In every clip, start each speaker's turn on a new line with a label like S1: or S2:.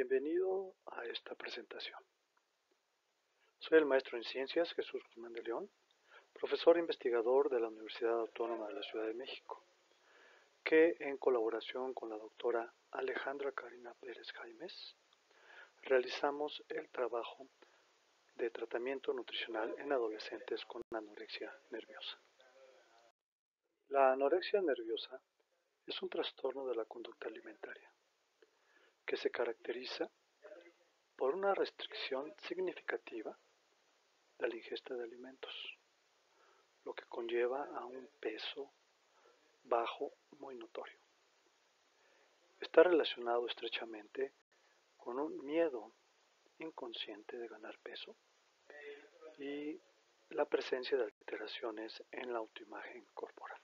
S1: Bienvenido a esta presentación. Soy el maestro en Ciencias Jesús Guzmán de León, profesor e investigador de la Universidad Autónoma de la Ciudad de México, que en colaboración con la doctora Alejandra Karina Pérez Jaimes, realizamos el trabajo de tratamiento nutricional en adolescentes con anorexia nerviosa. La anorexia nerviosa es un trastorno de la conducta alimentaria que se caracteriza por una restricción significativa de la ingesta de alimentos, lo que conlleva a un peso bajo muy notorio. Está relacionado estrechamente con un miedo inconsciente de ganar peso y la presencia de alteraciones en la autoimagen corporal.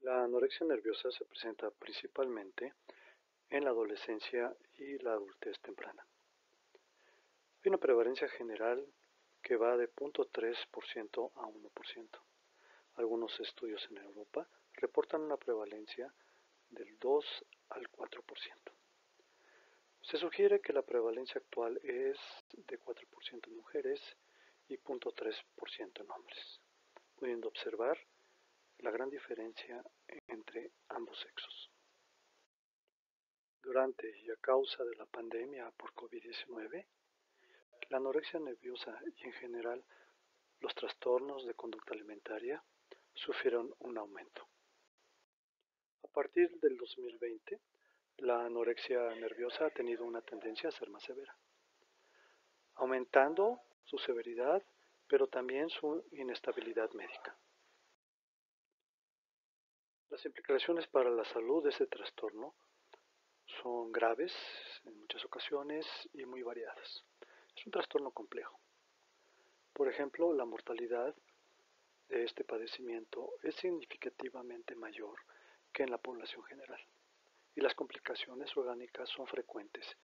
S1: La anorexia nerviosa se presenta principalmente en la adolescencia y la adultez temprana. Hay una prevalencia general que va de 0.3% a 1%. Algunos estudios en Europa reportan una prevalencia del 2 al 4%. Se sugiere que la prevalencia actual es de 4% en mujeres y 0.3% en hombres, pudiendo observar la gran diferencia entre ambos sexos. Durante y a causa de la pandemia por COVID-19, la anorexia nerviosa y en general los trastornos de conducta alimentaria sufrieron un aumento. A partir del 2020, la anorexia nerviosa ha tenido una tendencia a ser más severa, aumentando su severidad, pero también su inestabilidad médica. Las implicaciones para la salud de este trastorno son graves en muchas ocasiones y muy variadas. Es un trastorno complejo. Por ejemplo, la mortalidad de este padecimiento es significativamente mayor que en la población general, y las complicaciones orgánicas son frecuentes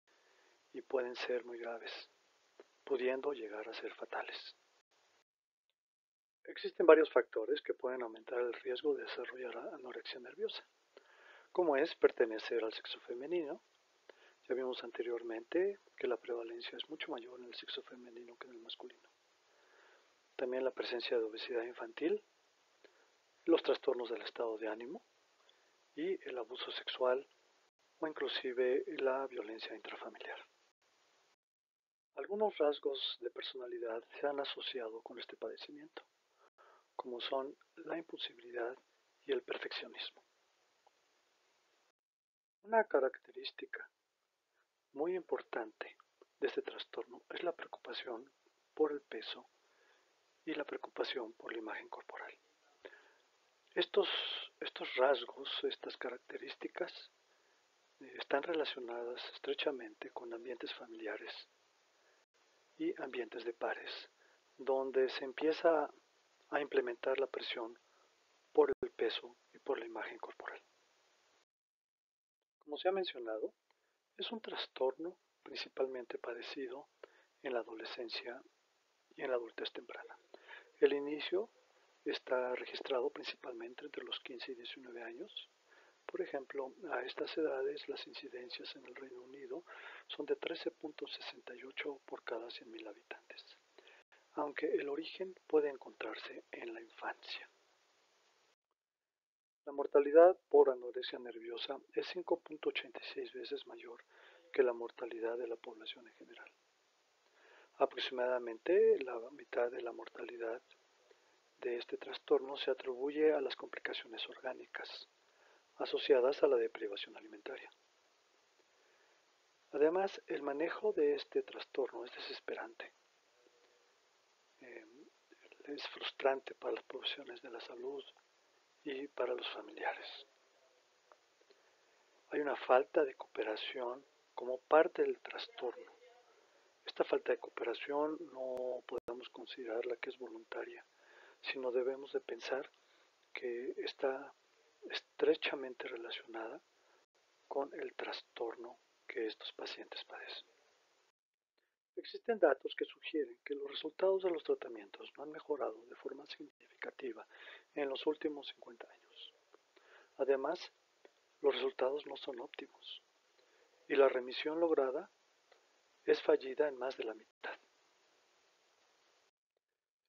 S1: y pueden ser muy graves, pudiendo llegar a ser fatales. Existen varios factores que pueden aumentar el riesgo de desarrollar anorexia nerviosa, como es pertenecer al sexo femenino. Ya vimos anteriormente que la prevalencia es mucho mayor en el sexo femenino que en el masculino. También la presencia de obesidad infantil, los trastornos del estado de ánimo y el abuso sexual o inclusive la violencia intrafamiliar. Algunos rasgos de personalidad se han asociado con este padecimiento, como son la impulsividad y el perfeccionismo. Una característica muy importante de este trastorno es la preocupación por el peso y la preocupación por la imagen corporal. Estos rasgos, estas características, están relacionadas estrechamente con ambientes familiares y ambientes de pares, donde se empieza a implementar la presión por el peso y por la imagen corporal. Como se ha mencionado, es un trastorno principalmente padecido en la adolescencia y en la adultez temprana. El inicio está registrado principalmente entre los 15 y 19 años. Por ejemplo, a estas edades las incidencias en el Reino Unido son de 13.68 por cada 100.000 habitantes, aunque el origen puede encontrarse en la infancia. La mortalidad por anorexia nerviosa es 5.86 veces mayor que la mortalidad de la población en general. Aproximadamente la mitad de la mortalidad de este trastorno se atribuye a las complicaciones orgánicas asociadas a la deprivación alimentaria. Además, el manejo de este trastorno es desesperante. Es frustrante para las profesionales de la salud y para los familiares. Hay una falta de cooperación como parte del trastorno. Esta falta de cooperación no podemos considerarla que es voluntaria, sino debemos de pensar que está estrechamente relacionada con el trastorno que estos pacientes padecen. Existen datos que sugieren que los resultados de los tratamientos no han mejorado de forma significativa en los últimos 50 años. Además, los resultados no son óptimos. y la remisión lograda es fallida en más de la mitad.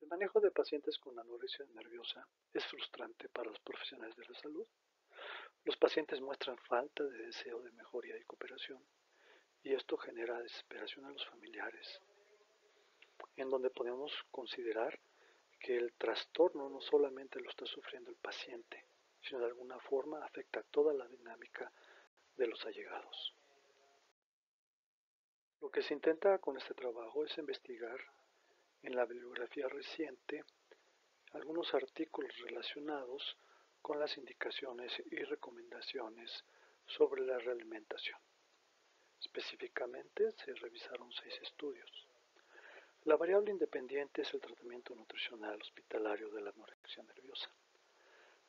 S1: El manejo de pacientes con anorexia nerviosa es frustrante para los profesionales de la salud. Los pacientes muestran falta de deseo de mejoría y cooperación, y esto genera desesperación a los familiares, en donde podemos considerar que el trastorno no solamente lo está sufriendo el paciente, sino de alguna forma afecta toda la dinámica de los allegados. Lo que se intenta con este trabajo es investigar en la bibliografía reciente algunos artículos relacionados con las indicaciones y recomendaciones sobre la realimentación. Específicamente se revisaron 6 estudios. La variable independiente es el tratamiento nutricional hospitalario de la anorexia nerviosa.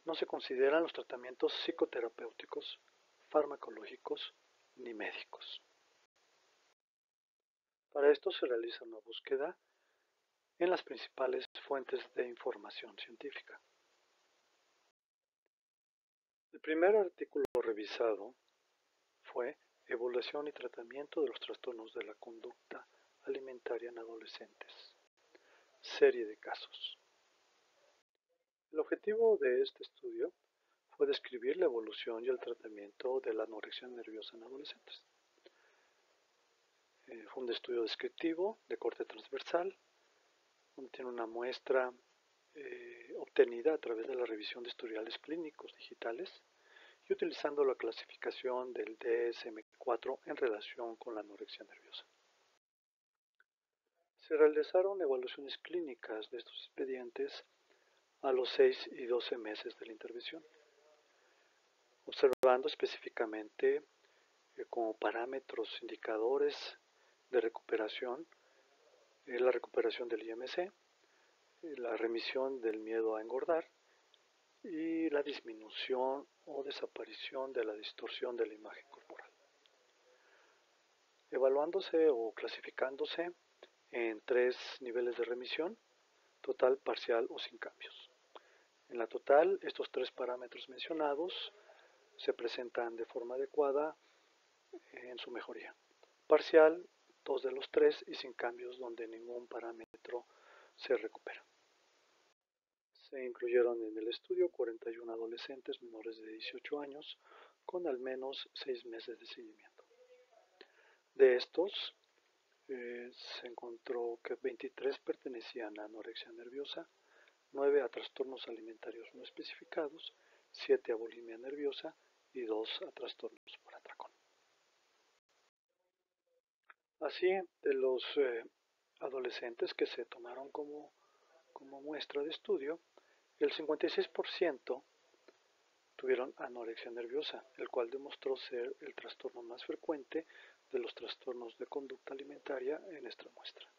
S1: No se consideran los tratamientos psicoterapéuticos, farmacológicos ni médicos. Para esto se realiza una búsqueda en las principales fuentes de información científica. El primer artículo revisado fue Evaluación y tratamiento de los trastornos de la conducta alimentaria en adolescentes. Serie de casos. El objetivo de este estudio fue describir la evolución y el tratamiento de la anorexia nerviosa en adolescentes. Fue un estudio descriptivo de corte transversal, donde tiene una muestra obtenida a través de la revisión de historiales clínicos digitales y utilizando la clasificación del DSM-4 en relación con la anorexia nerviosa. Se realizaron evaluaciones clínicas de estos expedientes a los 6 y 12 meses de la intervención, observando específicamente como parámetros indicadores de recuperación, la recuperación del IMC, la remisión del miedo a engordar y la disminución o desaparición de la distorsión de la imagen corporal, evaluándose o clasificándose en 3 niveles de remisión: total, parcial o sin cambios. En la total, estos 3 parámetros mencionados se presentan de forma adecuada en su mejoría. Parcial, 2 de los 3, y sin cambios donde ningún parámetro se recupera. Se incluyeron en el estudio 41 adolescentes menores de 18 años con al menos 6 meses de seguimiento. De estos, se encontró que 23 pertenecían a anorexia nerviosa, 9 a trastornos alimentarios no especificados, 7 a bulimia nerviosa y 2 a trastornos por atracón. Así, de los adolescentes que se tomaron como muestra de estudio, el 56% tuvieron anorexia nerviosa, el cual demostró ser el trastorno más frecuente de los trastornos de conducta alimentaria en esta muestra.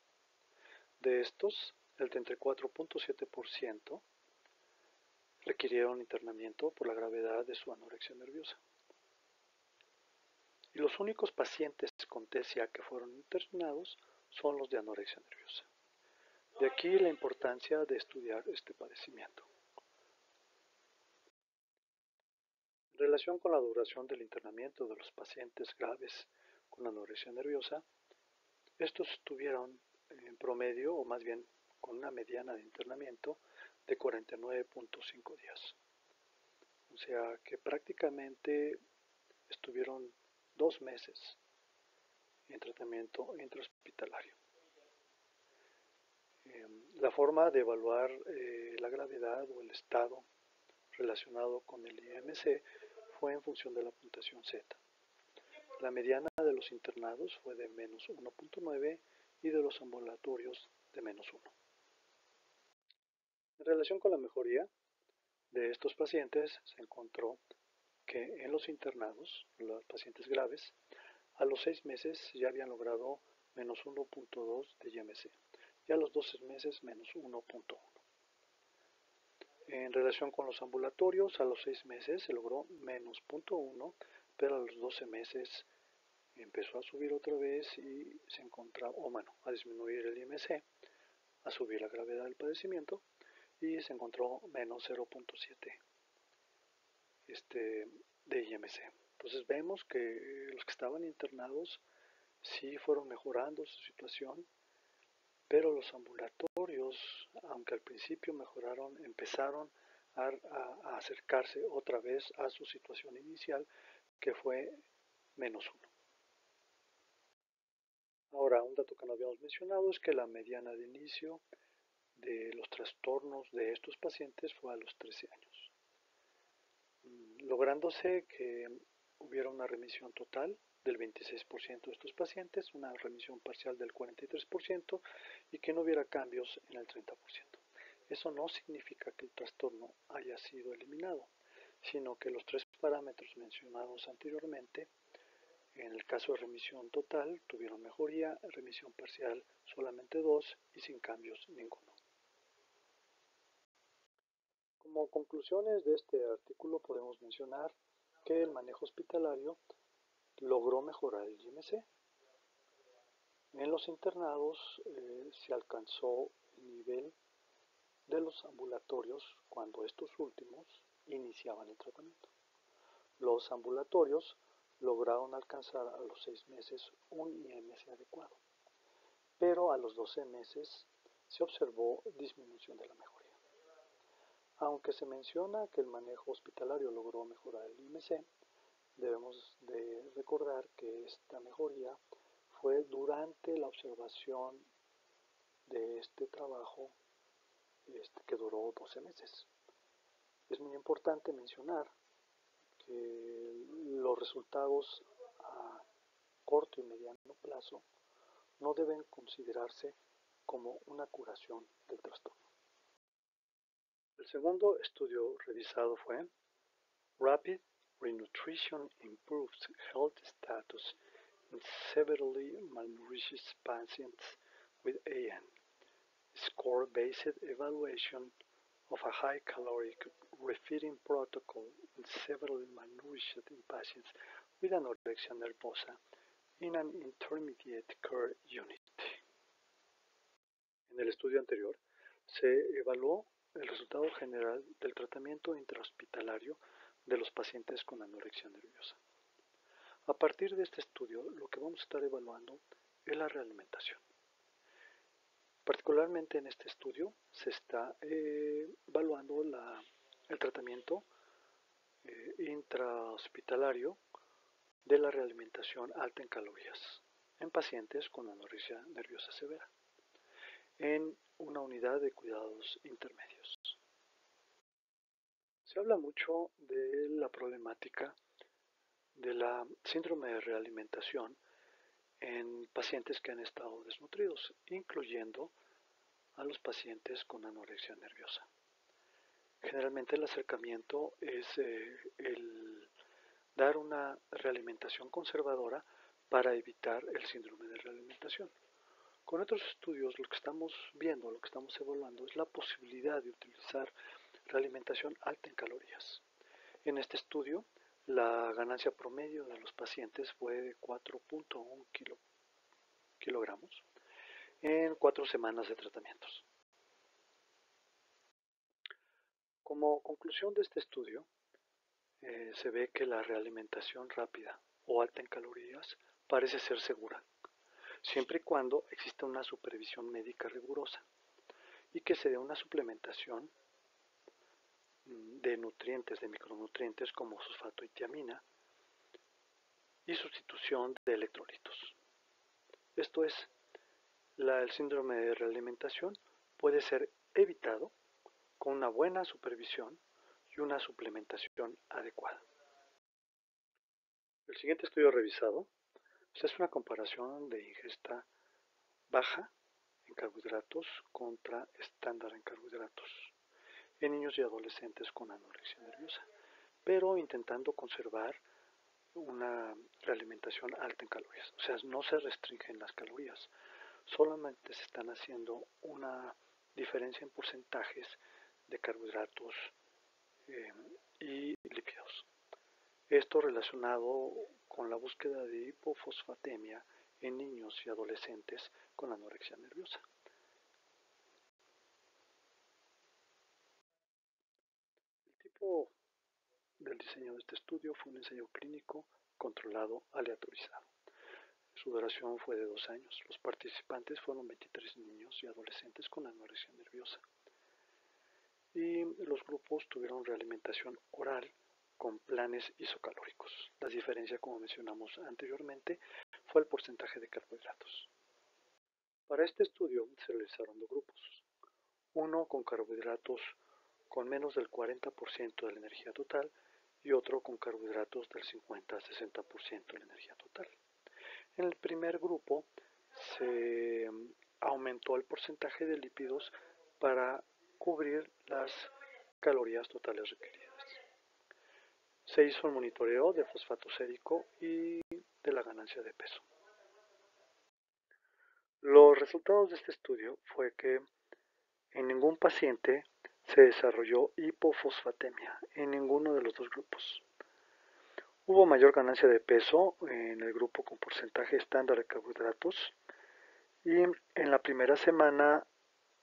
S1: De estos, el 34.7% requirieron internamiento por la gravedad de su anorexia nerviosa. Y los únicos pacientes con TCA que fueron internados son los de anorexia nerviosa. De aquí la importancia de estudiar este padecimiento. En relación con la duración del internamiento de los pacientes graves con anorexia nerviosa, estos tuvieron en promedio, o más bien con una mediana de internamiento, de 49.5 días. O sea que prácticamente estuvieron 2 meses en tratamiento intrahospitalario. La forma de evaluar la gravedad o el estado relacionado con el IMC fue en función de la puntuación Z. La mediana de los internados fue de menos 1.9 y de los ambulatorios de menos 1. En relación con la mejoría de estos pacientes, se encontró que en los internados, los pacientes graves, a los 6 meses ya habían logrado menos 1.2 de IMC y a los 12 meses menos 1.1. En relación con los ambulatorios, a los 6 meses se logró menos 0.1, pero a los 12 meses empezó a subir otra vez y se encontraba, a disminuir el IMC, a subir la gravedad del padecimiento y se encontró menos 0.7 de IMC. Entonces vemos que los que estaban internados sí fueron mejorando su situación, pero los ambulatorios, aunque al principio mejoraron, empezaron a acercarse otra vez a su situación inicial, que fue -1. Ahora, un dato que no habíamos mencionado es que la mediana de inicio de los trastornos de estos pacientes fue a los 13 años, lográndose que hubiera una remisión total del 26% de estos pacientes, una remisión parcial del 43% y que no hubiera cambios en el 30%. Eso no significa que el trastorno haya sido eliminado, sino que los tres parámetros mencionados anteriormente, en el caso de remisión total, tuvieron mejoría, remisión parcial solamente 2 y sin cambios ninguno. Como conclusiones de este artículo podemos mencionar que el manejo hospitalario logró mejorar el IMC. En los internados se alcanzó el nivel de los ambulatorios cuando estos últimos iniciaban el tratamiento. Los ambulatorios lograron alcanzar a los 6 meses un IMC adecuado, pero a los 12 meses se observó disminución de la mejoría. Aunque se menciona que el manejo hospitalario logró mejorar el IMC, debemos de recordar que esta mejoría fue durante la observación de este trabajo que duró 12 meses. Es muy importante mencionar que los resultados a corto y mediano plazo no deben considerarse como una curación del trastorno. El segundo estudio revisado fue Rapid Renutrition Improves Health Status in Severely Malnourished Patients with AN. Score-based evaluation of a high-caloric refeeding protocol in severely malnourished patients with anorexia nervosa in an intermediate care unit. En el estudio anterior se evaluó el resultado general del tratamiento intrahospitalario de los pacientes con anorexia nerviosa. A partir de este estudio, lo que vamos a estar evaluando es la realimentación. Particularmente en este estudio se está evaluando el tratamiento intrahospitalario de la realimentación alta en calorías en pacientes con anorexia nerviosa severa en una unidad de cuidados intermedios. Se habla mucho de la problemática de la síndrome de realimentación en pacientes que han estado desnutridos, incluyendo a los pacientes con anorexia nerviosa. Generalmente el acercamiento es el dar una realimentación conservadora para evitar el síndrome de realimentación. Con otros estudios lo que estamos viendo, lo que estamos evaluando es la posibilidad de utilizar realimentación alta en calorías. En este estudio, la ganancia promedio de los pacientes fue de 4.1 kilogramos en 4 semanas de tratamientos. Como conclusión de este estudio, se ve que la realimentación rápida o alta en calorías parece ser segura, siempre y cuando exista una supervisión médica rigurosa y que se dé una suplementación de nutrientes, de micronutrientes como fosfato y tiamina y sustitución de electrolitos. Esto es, el síndrome de realimentación puede ser evitado con una buena supervisión y una suplementación adecuada. El siguiente estudio revisado es una comparación de ingesta baja en carbohidratos contra estándar en carbohidratos en niños y adolescentes con anorexia nerviosa, pero intentando conservar una realimentación alta en calorías. O sea, no se restringen las calorías, solamente se están haciendo una diferencia en porcentajes de carbohidratos y lípidos. Esto relacionado con la búsqueda de hipofosfatemia en niños y adolescentes con anorexia nerviosa. El tipo del diseño de este estudio fue un ensayo clínico controlado aleatorizado. Su duración fue de 2 años. Los participantes fueron 23 niños y adolescentes con anorexia nerviosa. Y los grupos tuvieron realimentación oral con planes isocalóricos. La diferencia, como mencionamos anteriormente, fue el porcentaje de carbohidratos. Para este estudio se realizaron 2 grupos. Uno con carbohidratos con menos del 40% de la energía total y otro con carbohidratos del 50 a 60% de la energía total. En el primer grupo se aumentó el porcentaje de lípidos para cubrir las calorías totales requeridas. Se hizo el monitoreo de fosfato sérico y de la ganancia de peso. Los resultados de este estudio fue que en ningún paciente se desarrolló hipofosfatemia en ninguno de los 2 grupos. Hubo mayor ganancia de peso en el grupo con porcentaje estándar de carbohidratos y en la primera semana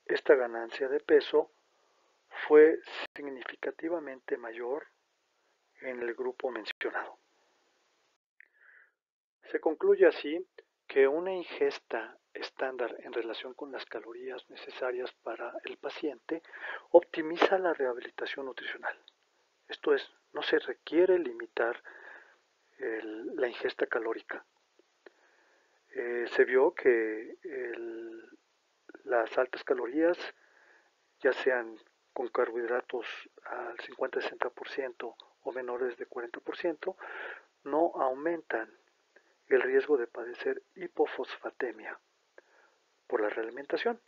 S1: esta ganancia de peso fue significativamente mayor en el grupo mencionado. Se concluye así que una ingesta estándar en relación con las calorías necesarias para el paciente optimiza la rehabilitación nutricional. Esto es, no se requiere limitar la ingesta calórica. Se vio que las altas calorías, ya sean con carbohidratos al 50-60% o menores de 40%, no aumentan el riesgo de padecer hipofosfatemia por la realimentación.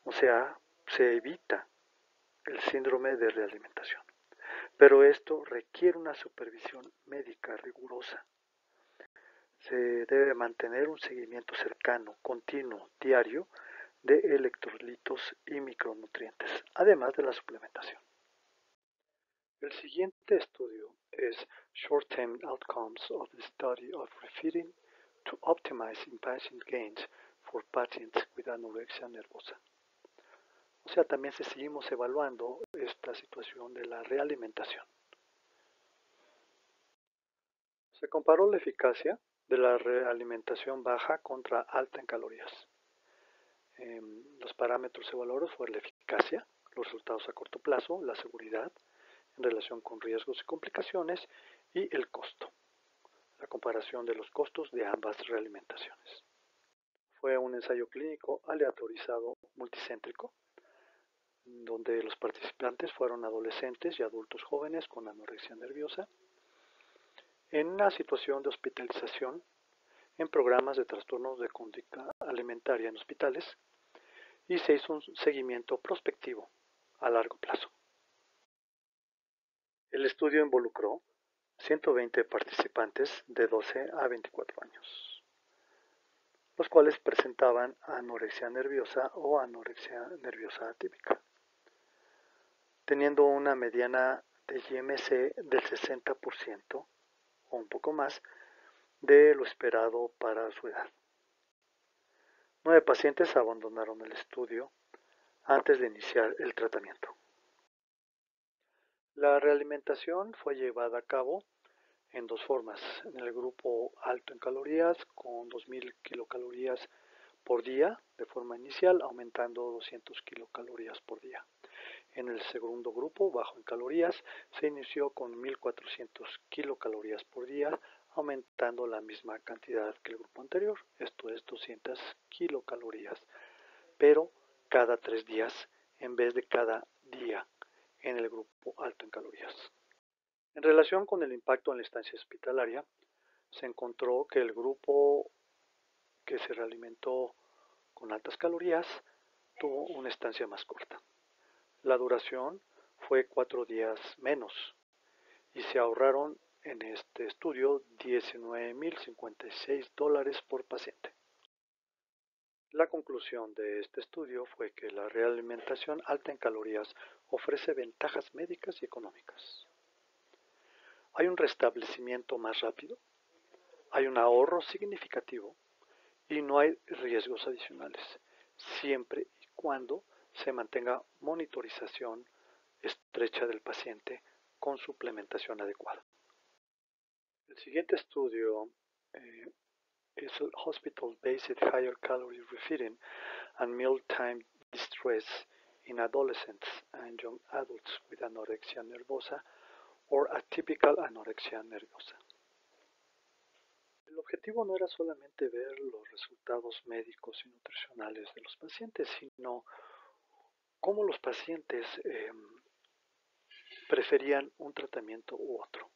S1: O sea, se evita el síndrome de realimentación. Pero esto requiere una supervisión médica rigurosa. Se debe mantener un seguimiento cercano, continuo, diario, de electrolitos y micronutrientes, además de la suplementación. El siguiente estudio es Short-Term Outcomes of the Study of Refeeding to Optimize Impatient Gains for Patients with Anorexia Nervosa. O sea, también seguimos evaluando esta situación de la realimentación. Se comparó la eficacia de la realimentación baja contra alta en calorías. Los parámetros evaluados fueron la eficacia, los resultados a corto plazo, la seguridad en relación con riesgos y complicaciones y el costo. La comparación de los costos de ambas realimentaciones. Fue un ensayo clínico aleatorizado multicéntrico, donde los participantes fueron adolescentes y adultos jóvenes con anorexia nerviosa, en una situación de hospitalización en programas de trastornos de conducta alimentaria en hospitales, y se hizo un seguimiento prospectivo a largo plazo. El estudio involucró 120 participantes de 12 a 24 años, los cuales presentaban anorexia nerviosa o anorexia nerviosa atípica, teniendo una mediana de IMC del 60% o un poco más de lo esperado para su edad. 9 pacientes abandonaron el estudio antes de iniciar el tratamiento. La realimentación fue llevada a cabo en 2 formas. En el grupo alto en calorías, con 2000 kilocalorías por día de forma inicial, aumentando 200 kilocalorías por día. En el segundo grupo, bajo en calorías, se inició con 1400 kilocalorías por día, aumentando la misma cantidad que el grupo anterior, esto es 200 kilocalorías, pero cada 3 días en vez de cada día en el grupo alto en calorías. En relación con el impacto en la estancia hospitalaria, se encontró que el grupo que se realimentó con altas calorías tuvo una estancia más corta. La duración fue 4 días menos y se ahorraron en este estudio $19,056 por paciente. La conclusión de este estudio fue que la realimentación alta en calorías ofrece ventajas médicas y económicas. Hay un restablecimiento más rápido, hay un ahorro significativo y no hay riesgos adicionales, siempre y cuando se mantenga monitorización estrecha del paciente con suplementación adecuada. El siguiente estudio es el Hospital-Based Higher Calorie Refeeding and Mealtime Distress in Adolescents and Young Adults with Anorexia Nervosa or Atypical Anorexia Nervosa. El objetivo no era solamente ver los resultados médicos y nutricionales de los pacientes, sino cómo los pacientes preferían un tratamiento u otro,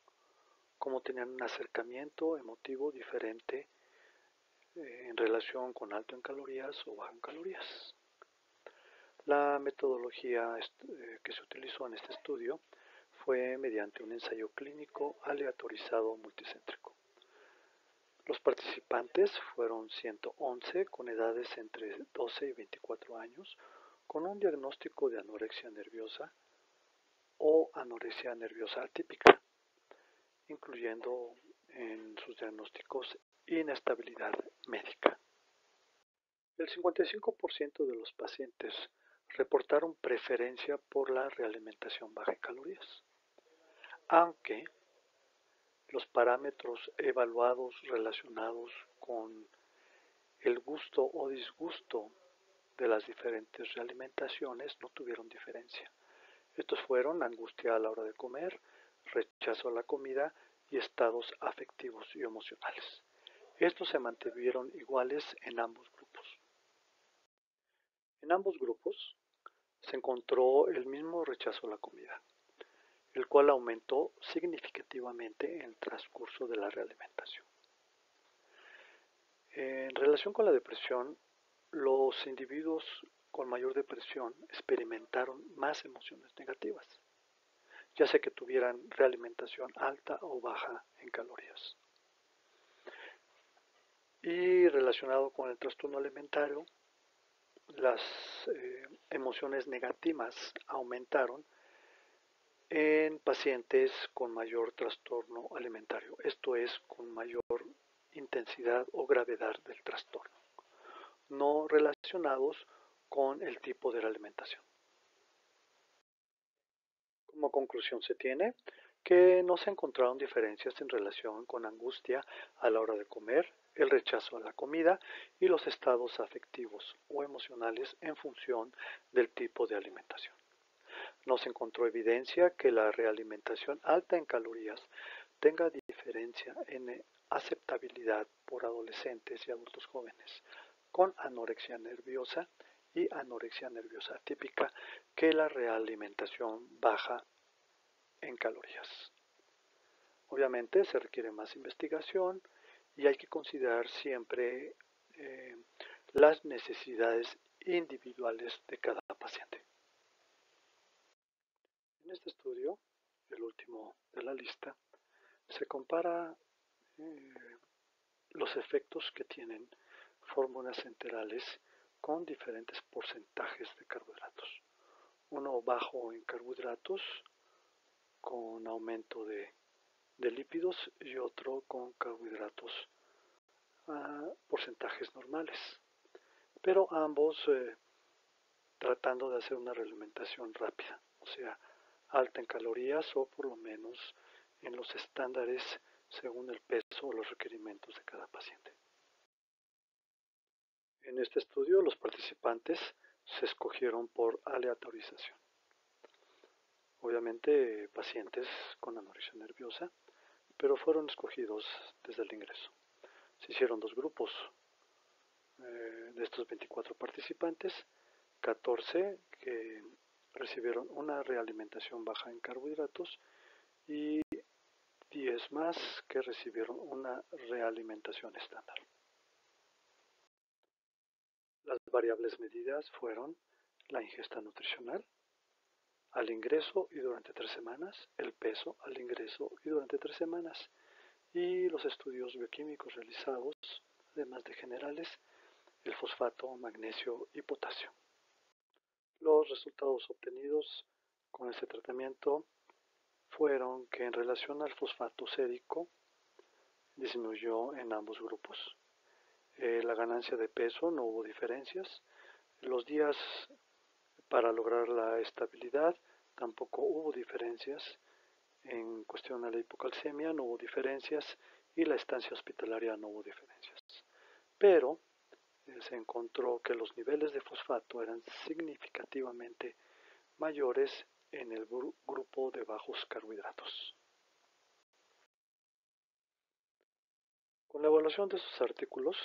S1: cómo tenían un acercamiento emotivo diferente en relación con alto en calorías o bajo en calorías. La metodología que se utilizó en este estudio fue mediante un ensayo clínico aleatorizado multicéntrico. Los participantes fueron 111 con edades entre 12 y 24 años con un diagnóstico de anorexia nerviosa o anorexia nerviosa atípica, incluyendo en sus diagnósticos inestabilidad médica. El 55% de los pacientes reportaron preferencia por la realimentación baja en calorías, aunque los parámetros evaluados relacionados con el gusto o disgusto de las diferentes realimentaciones no tuvieron diferencia. Estos fueron angustia a la hora de comer, rechazo a la comida y estados afectivos y emocionales. Estos se mantuvieron iguales en ambos grupos. En ambos grupos se encontró el mismo rechazo a la comida, el cual aumentó significativamente en el transcurso de la realimentación. En relación con la depresión, los individuos con mayor depresión experimentaron más emociones negativas, ya sea que tuvieran realimentación alta o baja en calorías. Y relacionado con el trastorno alimentario, las emociones negativas aumentaron en pacientes con mayor trastorno alimentario, esto es, con mayor intensidad o gravedad del trastorno, no relacionados con el tipo de la alimentación. Como conclusión se tiene que no se encontraron diferencias en relación con angustia a la hora de comer, el rechazo a la comida y los estados afectivos o emocionales en función del tipo de alimentación. No se encontró evidencia que la realimentación alta en calorías tenga diferencia en aceptabilidad por adolescentes y adultos jóvenes con anorexia nerviosa y anorexia nerviosa atípica que la realimentación baja en calorías. Obviamente se requiere más investigación y hay que considerar siempre las necesidades individuales de cada paciente. En este estudio, el último de la lista, se compara los efectos que tienen fórmulas enterales con diferentes porcentajes de carbohidratos. Uno bajo en carbohidratos con aumento de lípidos y otro con carbohidratos a porcentajes normales, pero ambos tratando de hacer una realimentación rápida, o sea, alta en calorías o por lo menos en los estándares según el peso o los requerimientos de cada paciente. En este estudio los participantes se escogieron por aleatorización. Obviamente pacientes con anorexia nerviosa, pero fueron escogidos desde el ingreso. Se hicieron dos grupos de estos 24 participantes, 14 que recibieron una realimentación baja en carbohidratos y 10 más que recibieron una realimentación estándar. Las variables medidas fueron la ingesta nutricional al ingreso y durante 3 semanas, el peso al ingreso y durante 3 semanas, y los estudios bioquímicos realizados, además de generales, el fosfato, magnesio y potasio. Los resultados obtenidos con este tratamiento fueron que en relación al fosfato sérico disminuyó en ambos grupos. La ganancia de peso no hubo diferencias. Los días para lograr la estabilidad tampoco hubo diferencias En cuestión a la hipocalcemia no hubo diferencias y la estancia hospitalaria no hubo diferencias. Pero se encontró que los niveles de fosfato eran significativamente mayores en el grupo de bajos carbohidratos. Con la evaluación de esos artículos,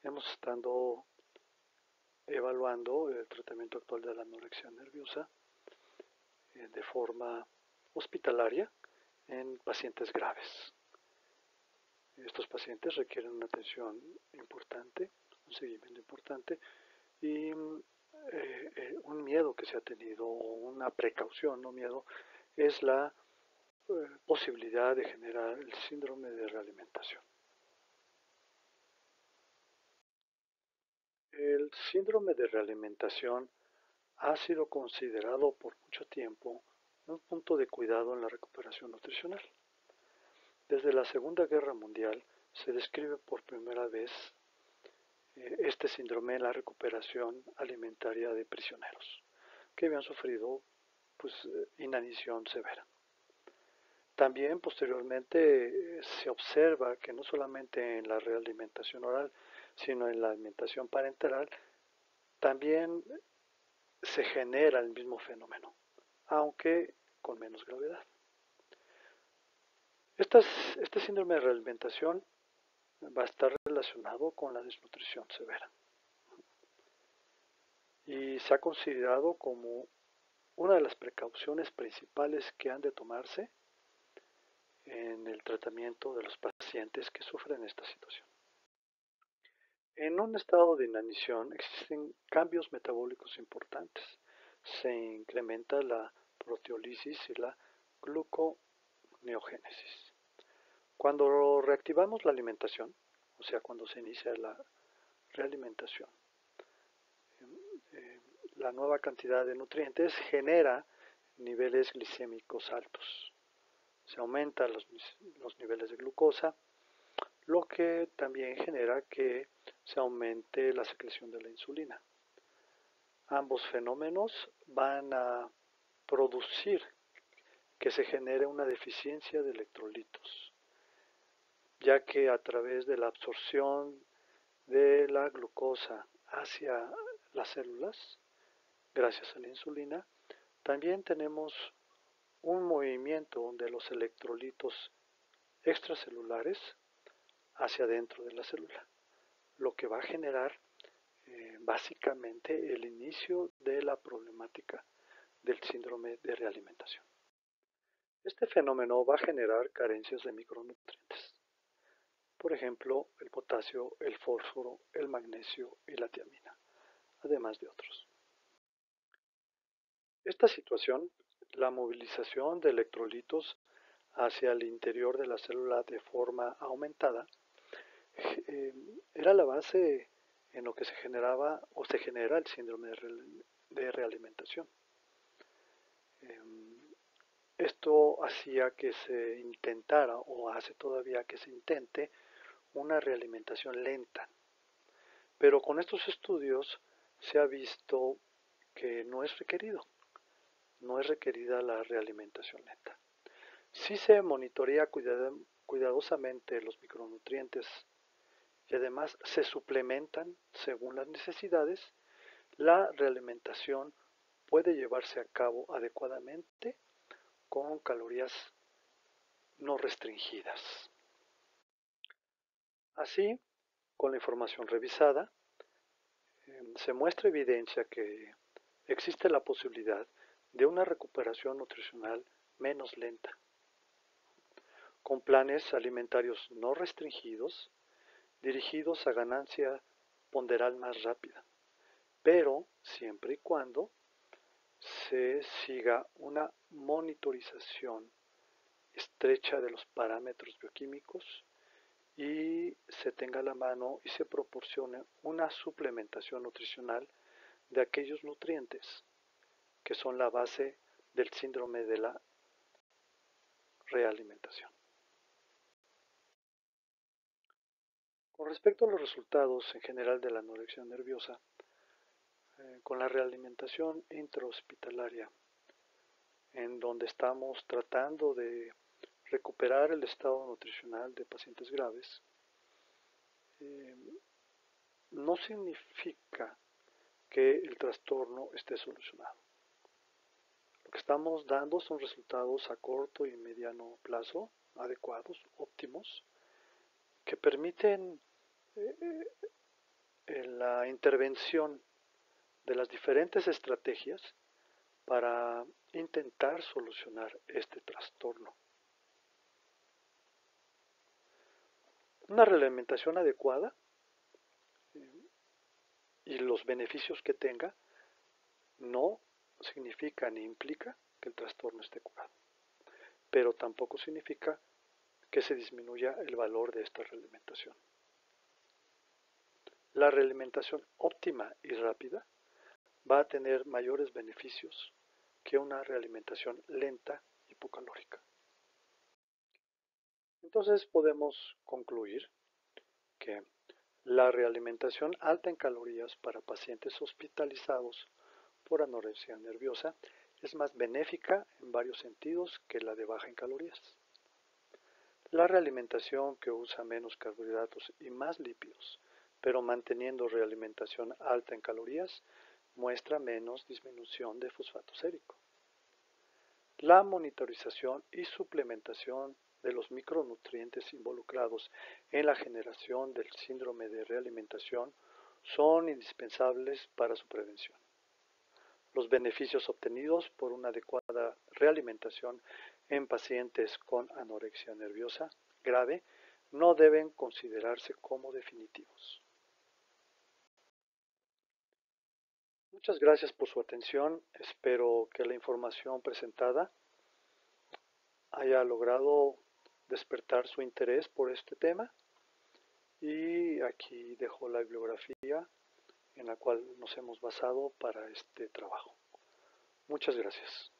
S1: hemos estado evaluando el tratamiento actual de la anorexia nerviosa de forma hospitalaria en pacientes graves. Estos pacientes requieren una atención importante, un seguimiento importante y un miedo que se ha tenido, o una precaución, no miedo, es la posibilidad de generar el síndrome de realimentación. El síndrome de realimentación ha sido considerado por mucho tiempo un punto de cuidado en la recuperación nutricional. Desde la Segunda Guerra Mundial se describe por primera vez este síndrome en la recuperación alimentaria de prisioneros que habían sufrido inanición severa. También posteriormente se observa que no solamente en la realimentación oral, sino en la alimentación parenteral, también se genera el mismo fenómeno, aunque con menos gravedad. Este síndrome de realimentación va a estar relacionado con la desnutrición severa y se ha considerado como una de las precauciones principales que han de tomarse en el tratamiento de los pacientes que sufren esta situación. En un estado de inanición existen cambios metabólicos importantes. Se incrementa la proteólisis y la gluconeogénesis. Cuando reactivamos la alimentación, o sea, cuando se inicia la realimentación, la nueva cantidad de nutrientes genera niveles glicémicos altos. Se aumentan los niveles de glucosa, lo que también genera que se aumente la secreción de la insulina. Ambos fenómenos van a producir que se genere una deficiencia de electrolitos, ya que a través de la absorción de la glucosa hacia las células, gracias a la insulina, también tenemos un movimiento de los electrolitos extracelulares hacia dentro de la célula, lo que va a generar básicamente el inicio de la problemática del síndrome de realimentación. Este fenómeno va a generar carencias de micronutrientes, por ejemplo, el potasio, el fósforo, el magnesio y la tiamina, además de otros. Esta situación, la movilización de electrolitos hacia el interior de la célula de forma aumentada, era la base en lo que se generaba o se genera el síndrome de realimentación. Esto hacía que se intentara, o hace todavía que se intente, una realimentación lenta. Pero con estos estudios se ha visto que no es requerido, no es requerida la realimentación lenta. Si se monitorea cuidadosamente los micronutrientes y además se suplementan según las necesidades, la realimentación puede llevarse a cabo adecuadamente con calorías no restringidas. Así, con la información revisada, se muestra evidencia que existe la posibilidad de una recuperación nutricional menos lenta, con planes alimentarios no restringidos dirigidos a ganancia ponderal más rápida, pero siempre y cuando se siga una monitorización estrecha de los parámetros bioquímicos y se tenga a la mano y se proporcione una suplementación nutricional de aquellos nutrientes que son la base del síndrome de la realimentación. Con respecto a los resultados en general de la anorexia nerviosa, con la realimentación intrahospitalaria, en donde estamos tratando de recuperar el estado nutricional de pacientes graves, eh, no significa que el trastorno esté solucionado. Lo que estamos dando son resultados a corto y mediano plazo adecuados, óptimos, que permiten la intervención de las diferentes estrategias para intentar solucionar este trastorno. Una realimentación adecuada y los beneficios que tenga no significa ni implica que el trastorno esté curado, pero tampoco significa que se disminuya el valor de esta realimentación. La realimentación óptima y rápida va a tener mayores beneficios que una realimentación lenta y hipocalórica. Entonces podemos concluir que la realimentación alta en calorías para pacientes hospitalizados por anorexia nerviosa es más benéfica en varios sentidos que la de baja en calorías. La realimentación que usa menos carbohidratos y más lípidos, pero manteniendo realimentación alta en calorías, muestra menos disminución de fosfato sérico. La monitorización y suplementación de los micronutrientes involucrados en la generación del síndrome de realimentación son indispensables para su prevención. Los beneficios obtenidos por una adecuada realimentación en pacientes con anorexia nerviosa grave no deben considerarse como definitivos. Muchas gracias por su atención. Espero que la información presentada haya logrado despertar su interés por este tema, y aquí dejo la bibliografía en la cual nos hemos basado para este trabajo. Muchas gracias.